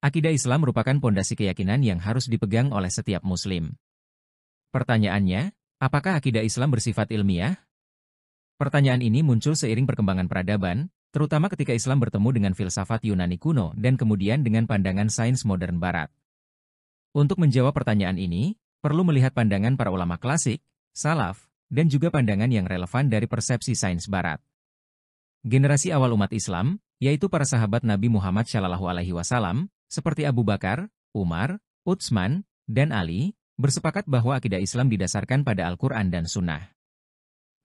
Akidah Islam merupakan pondasi keyakinan yang harus dipegang oleh setiap Muslim. Pertanyaannya, apakah akidah Islam bersifat ilmiah? Pertanyaan ini muncul seiring perkembangan peradaban, terutama ketika Islam bertemu dengan filsafat Yunani kuno dan kemudian dengan pandangan sains modern Barat. Untuk menjawab pertanyaan ini, perlu melihat pandangan para ulama klasik, salaf, dan juga pandangan yang relevan dari persepsi sains Barat. Generasi awal umat Islam, yaitu para sahabat Nabi Muhammad SAW, seperti Abu Bakar, Umar, Utsman, dan Ali, bersepakat bahwa akidah Islam didasarkan pada Al-Quran dan Sunnah.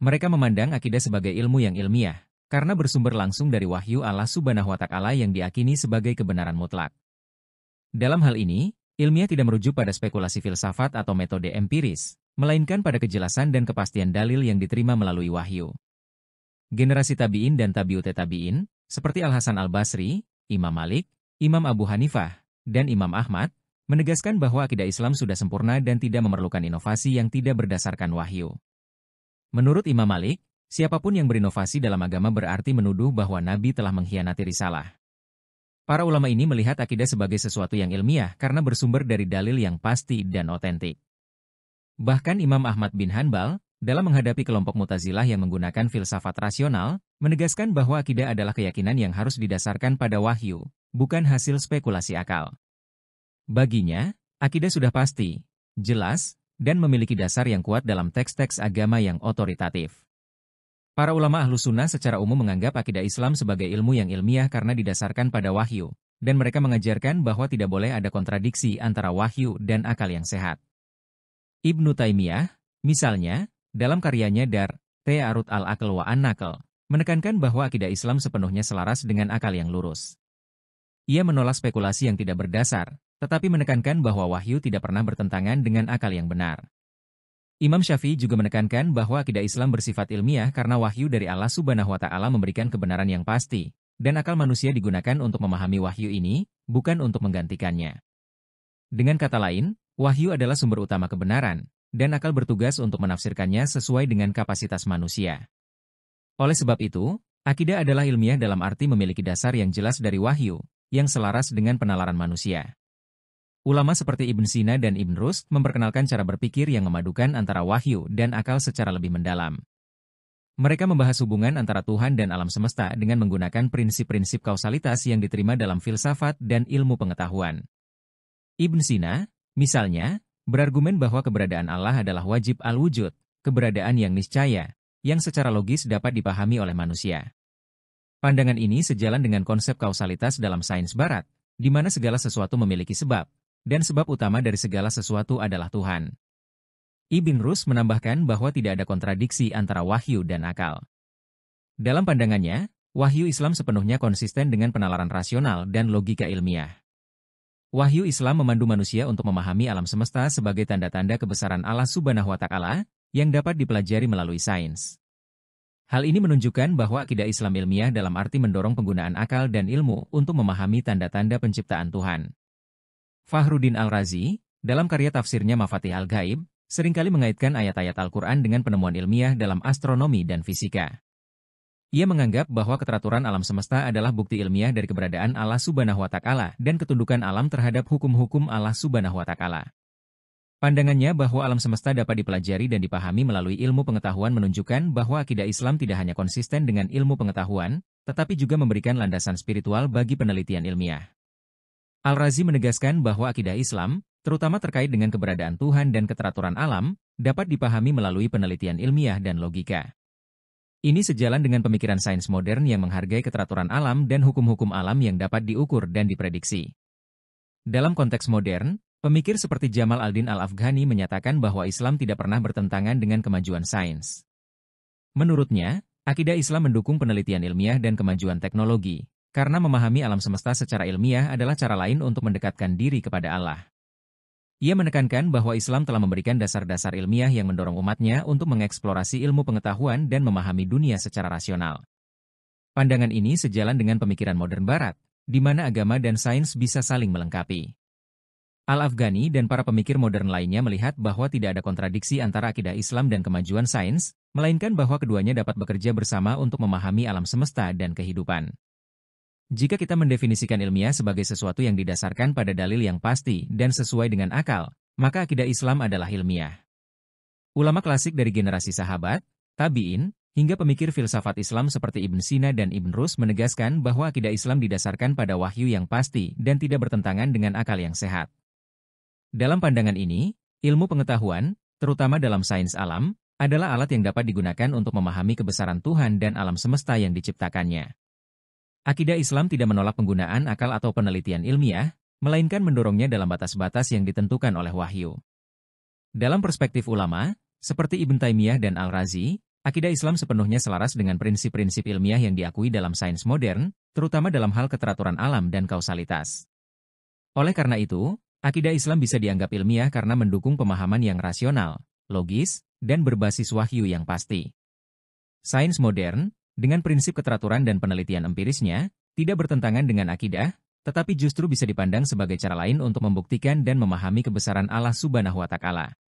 Mereka memandang akidah sebagai ilmu yang ilmiah, karena bersumber langsung dari wahyu Allah Subhanahu wa Ta'ala yang diyakini sebagai kebenaran mutlak. Dalam hal ini, ilmiah tidak merujuk pada spekulasi filsafat atau metode empiris, melainkan pada kejelasan dan kepastian dalil yang diterima melalui wahyu. Generasi tabi'in dan tabi'ut tabi'in, seperti Al-Hasan Al-Basri, Imam Malik, Imam Abu Hanifah, dan Imam Ahmad, menegaskan bahwa akidah Islam sudah sempurna dan tidak memerlukan inovasi yang tidak berdasarkan wahyu. Menurut Imam Malik, siapapun yang berinovasi dalam agama berarti menuduh bahwa Nabi telah mengkhianati risalah. Para ulama ini melihat akidah sebagai sesuatu yang ilmiah karena bersumber dari dalil yang pasti dan otentik. Bahkan Imam Ahmad bin Hanbal, dalam menghadapi kelompok Mu'tazilah yang menggunakan filsafat rasional, menegaskan bahwa akidah adalah keyakinan yang harus didasarkan pada wahyu, bukan hasil spekulasi akal. Baginya, akidah sudah pasti, jelas, dan memiliki dasar yang kuat dalam teks-teks agama yang otoritatif. Para ulama Ahlus Sunnah secara umum menganggap akidah Islam sebagai ilmu yang ilmiah karena didasarkan pada wahyu, dan mereka mengajarkan bahwa tidak boleh ada kontradiksi antara wahyu dan akal yang sehat. Ibnu Taimiyah, misalnya, dalam karyanya Dar Ta'arud al-Aql wa an-Naql, menekankan bahwa akidah Islam sepenuhnya selaras dengan akal yang lurus. Ia menolak spekulasi yang tidak berdasar, tetapi menekankan bahwa wahyu tidak pernah bertentangan dengan akal yang benar. Imam Syafi'i juga menekankan bahwa akidah Islam bersifat ilmiah karena wahyu dari Allah Subhanahu wa Ta'ala memberikan kebenaran yang pasti, dan akal manusia digunakan untuk memahami wahyu ini, bukan untuk menggantikannya. Dengan kata lain, wahyu adalah sumber utama kebenaran, dan akal bertugas untuk menafsirkannya sesuai dengan kapasitas manusia. Oleh sebab itu, akidah adalah ilmiah dalam arti memiliki dasar yang jelas dari wahyu, yang selaras dengan penalaran manusia. Ulama seperti Ibn Sina dan Ibn Rushd memperkenalkan cara berpikir yang memadukan antara wahyu dan akal secara lebih mendalam. Mereka membahas hubungan antara Tuhan dan alam semesta dengan menggunakan prinsip-prinsip kausalitas yang diterima dalam filsafat dan ilmu pengetahuan. Ibn Sina, misalnya, berargumen bahwa keberadaan Allah adalah wajib al-wujud, keberadaan yang niscaya, yang secara logis dapat dipahami oleh manusia. Pandangan ini sejalan dengan konsep kausalitas dalam sains Barat, di mana segala sesuatu memiliki sebab, dan sebab utama dari segala sesuatu adalah Tuhan. Ibn Rushd menambahkan bahwa tidak ada kontradiksi antara wahyu dan akal. Dalam pandangannya, wahyu Islam sepenuhnya konsisten dengan penalaran rasional dan logika ilmiah. Wahyu Islam memandu manusia untuk memahami alam semesta sebagai tanda-tanda kebesaran Allah Subhanahu wa Ta'ala, yang dapat dipelajari melalui sains. Hal ini menunjukkan bahwa akidah Islam ilmiah dalam arti mendorong penggunaan akal dan ilmu untuk memahami tanda-tanda penciptaan Tuhan. Fakhruddin Al-Razi, dalam karya tafsirnya Mafatih Al-Ghaib, seringkali mengaitkan ayat-ayat Al-Quran dengan penemuan ilmiah dalam astronomi dan fisika. Ia menganggap bahwa keteraturan alam semesta adalah bukti ilmiah dari keberadaan Allah Subhanahu wa Ta'ala dan ketundukan alam terhadap hukum-hukum Allah Subhanahu wa Ta'ala. Pandangannya bahwa alam semesta dapat dipelajari dan dipahami melalui ilmu pengetahuan menunjukkan bahwa akidah Islam tidak hanya konsisten dengan ilmu pengetahuan, tetapi juga memberikan landasan spiritual bagi penelitian ilmiah. Al-Razi menegaskan bahwa akidah Islam, terutama terkait dengan keberadaan Tuhan dan keteraturan alam, dapat dipahami melalui penelitian ilmiah dan logika. Ini sejalan dengan pemikiran sains modern yang menghargai keteraturan alam dan hukum-hukum alam yang dapat diukur dan diprediksi. Dalam konteks modern, pemikir seperti Jamal al-Din al-Afghani menyatakan bahwa Islam tidak pernah bertentangan dengan kemajuan sains. Menurutnya, akidah Islam mendukung penelitian ilmiah dan kemajuan teknologi, karena memahami alam semesta secara ilmiah adalah cara lain untuk mendekatkan diri kepada Allah. Ia menekankan bahwa Islam telah memberikan dasar-dasar ilmiah yang mendorong umatnya untuk mengeksplorasi ilmu pengetahuan dan memahami dunia secara rasional. Pandangan ini sejalan dengan pemikiran modern Barat, di mana agama dan sains bisa saling melengkapi. Al-Afghani dan para pemikir modern lainnya melihat bahwa tidak ada kontradiksi antara akidah Islam dan kemajuan sains, melainkan bahwa keduanya dapat bekerja bersama untuk memahami alam semesta dan kehidupan. Jika kita mendefinisikan ilmiah sebagai sesuatu yang didasarkan pada dalil yang pasti dan sesuai dengan akal, maka akidah Islam adalah ilmiah. Ulama klasik dari generasi sahabat, tabi'in, hingga pemikir filsafat Islam seperti Ibn Sina dan Ibn Rus menegaskan bahwa akidah Islam didasarkan pada wahyu yang pasti dan tidak bertentangan dengan akal yang sehat. Dalam pandangan ini, ilmu pengetahuan, terutama dalam sains alam, adalah alat yang dapat digunakan untuk memahami kebesaran Tuhan dan alam semesta yang diciptakannya. Akidah Islam tidak menolak penggunaan akal atau penelitian ilmiah, melainkan mendorongnya dalam batas-batas yang ditentukan oleh wahyu. Dalam perspektif ulama, seperti Ibn Taimiyah dan Al-Razi, akidah Islam sepenuhnya selaras dengan prinsip-prinsip ilmiah yang diakui dalam sains modern, terutama dalam hal keteraturan alam dan kausalitas. Oleh karena itu, akidah Islam bisa dianggap ilmiah karena mendukung pemahaman yang rasional, logis, dan berbasis wahyu yang pasti. Sains modern, dengan prinsip keteraturan dan penelitian empirisnya, tidak bertentangan dengan akidah, tetapi justru bisa dipandang sebagai cara lain untuk membuktikan dan memahami kebesaran Allah Subhanahu wa Ta'ala.